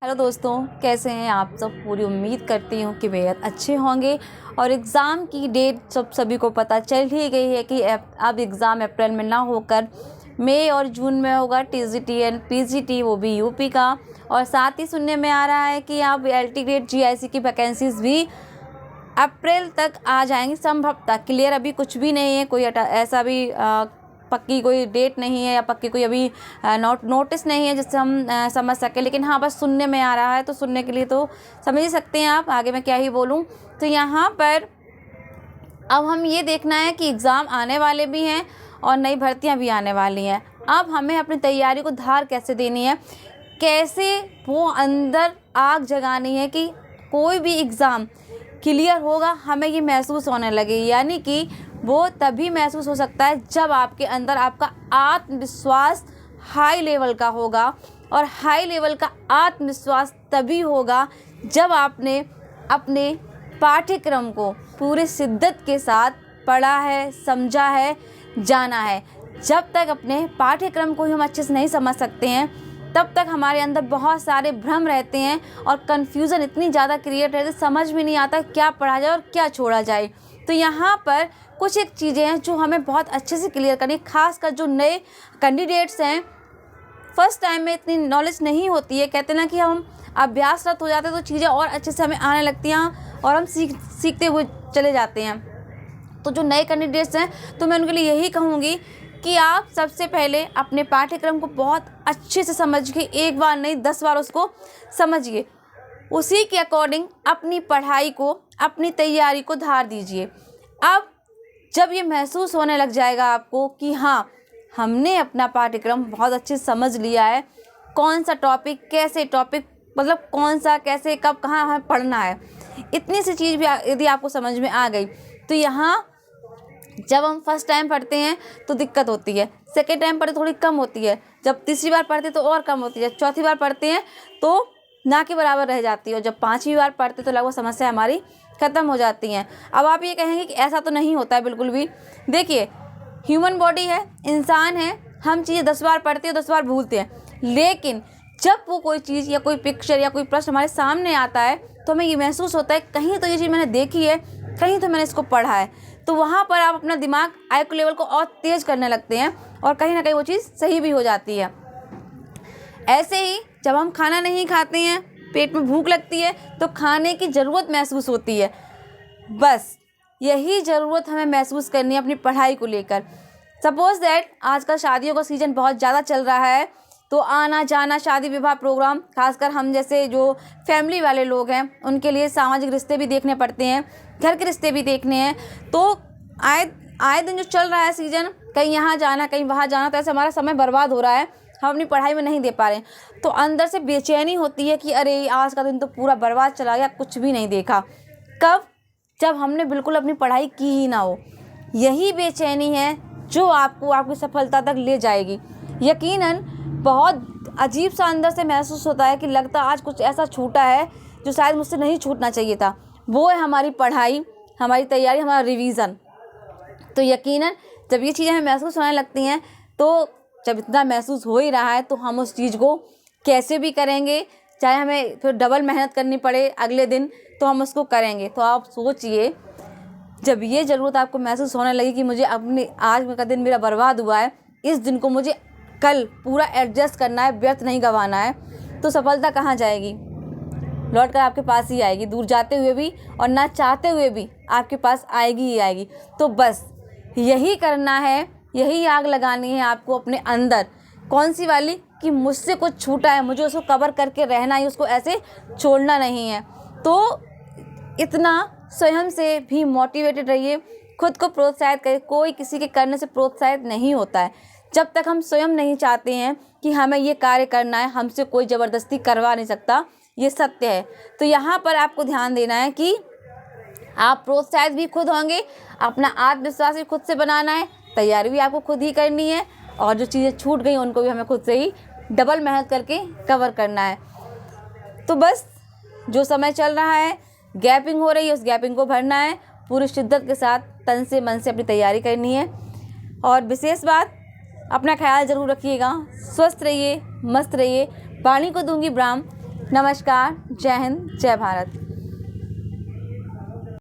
Hello दोस्तों, कैसे हैं आप सब। पूरी उम्मीद करती हूँ कि बेहद अच्छे होंगे। और एग्ज़ाम की डेट सभी को पता चल ही गई है कि अब एग्ज़ाम अप्रैल में ना होकर मई और जून में होगा। टीजीटी एंड पीजीटी, वो भी यूपी का। और साथ ही सुनने में आ रहा है कि अब एलटी ग्रेड जीआईसी की वैकेंसीज़ भी अप्रैल तक आ जाएंगी संभवतः। क्लियर अभी कुछ भी नहीं है, कोई ऐसा भी पक्की कोई डेट नहीं है या पक्की कोई अभी नोटिस नहीं है जिससे हम समझ सकें। लेकिन हाँ, बस सुनने में आ रहा है, तो सुनने के लिए तो समझ ही सकते हैं आप, आगे मैं क्या ही बोलूँ। तो यहाँ पर अब हम ये देखना है कि एग्ज़ाम आने वाले भी हैं और नई भर्तियाँ भी आने वाली हैं। अब हमें अपनी तैयारी को धार कैसे देनी है, कैसे वो अंदर आग जगानी है कि कोई भी एग्ज़ाम क्लियर होगा, हमें ये महसूस होने लगे। यानी कि वो तभी महसूस हो सकता है जब आपके अंदर आपका आत्मविश्वास हाई लेवल का होगा। और हाई लेवल का आत्मविश्वास तभी होगा जब आपने अपने पाठ्यक्रम को पूरे शिद्दत के साथ पढ़ा है, समझा है, जाना है। जब तक अपने पाठ्यक्रम को ही हम अच्छे से नहीं समझ सकते हैं, तब तक हमारे अंदर बहुत सारे भ्रम रहते हैं और कन्फ्यूज़न इतनी ज़्यादा क्रिएट रहती है, समझ में नहीं आता क्या पढ़ा जाए और क्या छोड़ा जाए। तो यहाँ पर कुछ एक चीज़ें हैं जो हमें बहुत अच्छे से क्लियर करनी, खासकर जो नए कैंडिडेट्स हैं। फर्स्ट टाइम में इतनी नॉलेज नहीं होती है, कहते ना कि हम अभ्यासरत हो जाते हैं तो चीज़ें और अच्छे से हमें आने लगती हैं और हम सीखते हुए चले जाते हैं। तो जो नए कैंडिडेट्स हैं, तो मैं उनके लिए यही कहूँगी कि आप सबसे पहले अपने पाठ्यक्रम को बहुत अच्छे से समझिए, एक बार नहीं 10 बार उसको समझिए। उसी के अकॉर्डिंग अपनी पढ़ाई को, अपनी तैयारी को धार दीजिए। अब जब ये महसूस होने लग जाएगा आपको कि हाँ, हमने अपना पाठ्यक्रम बहुत अच्छे से समझ लिया है, कौन सा टॉपिक, कैसे टॉपिक, मतलब कौन सा, कैसे, कब, कहाँ हमें पढ़ना है, इतनी सी चीज़ भी यदि आपको समझ में आ गई, तो यहाँ जब हम फर्स्ट टाइम पढ़ते हैं तो दिक्कत होती है, सेकेंड टाइम पढ़ते थोड़ी कम होती है, जब तीसरी बार पढ़ते तो और कम होती है, चौथी बार पढ़ते हैं तो ना के बराबर रह जाती है, और जब पाँचवीं बार पढ़ते तो लगभग समस्या हमारी ख़त्म हो जाती हैं। अब आप ये कहेंगे कि ऐसा तो नहीं होता है बिल्कुल भी। देखिए, ह्यूमन बॉडी है, इंसान है, हम चीज़ें 10 बार पढ़ते हैं, 10 बार भूलते हैं। लेकिन जब वो कोई चीज़ या कोई पिक्चर या कोई प्रश्न हमारे सामने आता है तो हमें ये महसूस होता है कहीं तो ये चीज़ मैंने देखी है, कहीं तो मैंने इसको पढ़ा है। तो वहाँ पर आप अपना दिमाग आईक्यू लेवल को और तेज़ करने लगते हैं और कहीं ना कहीं वो चीज़ सही भी हो जाती है। ऐसे ही जब हम खाना नहीं खाते हैं, पेट में भूख लगती है तो खाने की ज़रूरत महसूस होती है। बस यही ज़रूरत हमें महसूस करनी है अपनी पढ़ाई को लेकर। सपोज़ दैट आजकल शादियों का सीज़न बहुत ज़्यादा चल रहा है, तो आना जाना, शादी विवाह प्रोग्राम, खासकर हम जैसे जो फैमिली वाले लोग हैं उनके लिए सामाजिक रिश्ते भी देखने पड़ते हैं, घर के रिश्ते भी देखने हैं। तो आए दिन जो चल रहा है सीज़न, कहीं यहाँ जाना, कहीं वहाँ जाना, तो ऐसे हमारा समय बर्बाद हो रहा है, हम अपनी पढ़ाई में नहीं दे पा रहे हैं। तो अंदर से बेचैनी होती है कि अरे आज का दिन तो पूरा बर्बाद चला गया, कुछ भी नहीं देखा। कब? जब हमने बिल्कुल अपनी पढ़ाई की ही ना हो। यही बेचैनी है जो आपको आपकी सफलता तक ले जाएगी। यकीनन बहुत अजीब सा अंदर से महसूस होता है कि लगता आज कुछ ऐसा छूटा है जो शायद मुझसे नहीं छूटना चाहिए था। वो है हमारी पढ़ाई, हमारी तैयारी, हमारा रिवीज़न। तो यकीनन जब ये चीज़ें हमें महसूस होने लगती हैं, तो जब इतना महसूस हो ही रहा है तो हम उस चीज़ को कैसे भी करेंगे, चाहे हमें फिर डबल मेहनत करनी पड़े अगले दिन, तो हम उसको करेंगे। तो आप सोचिए, जब ये ज़रूरत आपको महसूस होने लगी कि मुझे अपने आज का दिन मेरा बर्बाद हुआ है, इस दिन को मुझे कल पूरा एडजस्ट करना है, व्यर्थ नहीं गंवाना है, तो सफलता कहाँ जाएगी? लौट कर आपके पास ही आएगी, दूर जाते हुए भी और ना चाहते हुए भी आपके पास आएगी ही आएगी। तो बस यही करना है, यही आग लगानी है आपको अपने अंदर। कौन सी वाली? कि मुझसे कुछ छूटा है, मुझे उसको कवर करके रहना है, उसको ऐसे छोड़ना नहीं है। तो इतना स्वयं से भी मोटिवेटेड रहिए, खुद को प्रोत्साहित करिए। कोई किसी के करने से प्रोत्साहित नहीं होता है। जब तक हम स्वयं नहीं चाहते हैं कि हमें ये कार्य करना है, हमसे कोई ज़बरदस्ती करवा नहीं सकता, ये सत्य है। तो यहाँ पर आपको ध्यान देना है कि आप प्रोत्साहित भी खुद होंगे, अपना आत्मविश्वास भी खुद से बनाना है, तैयारी भी आपको खुद ही करनी है, और जो चीज़ें छूट गई उनको भी हमें खुद से ही डबल मेहनत करके कवर करना है। तो बस जो समय चल रहा है, गैपिंग हो रही है, उस गैपिंग को भरना है, पूरी शिद्दत के साथ तन से मन से अपनी तैयारी करनी है। और विशेष बात, अपना ख्याल ज़रूर रखिएगा, स्वस्थ रहिए, मस्त रहिए। वाणी को दूंगी विराम। नमस्कार, जय हिंद, जय भारत।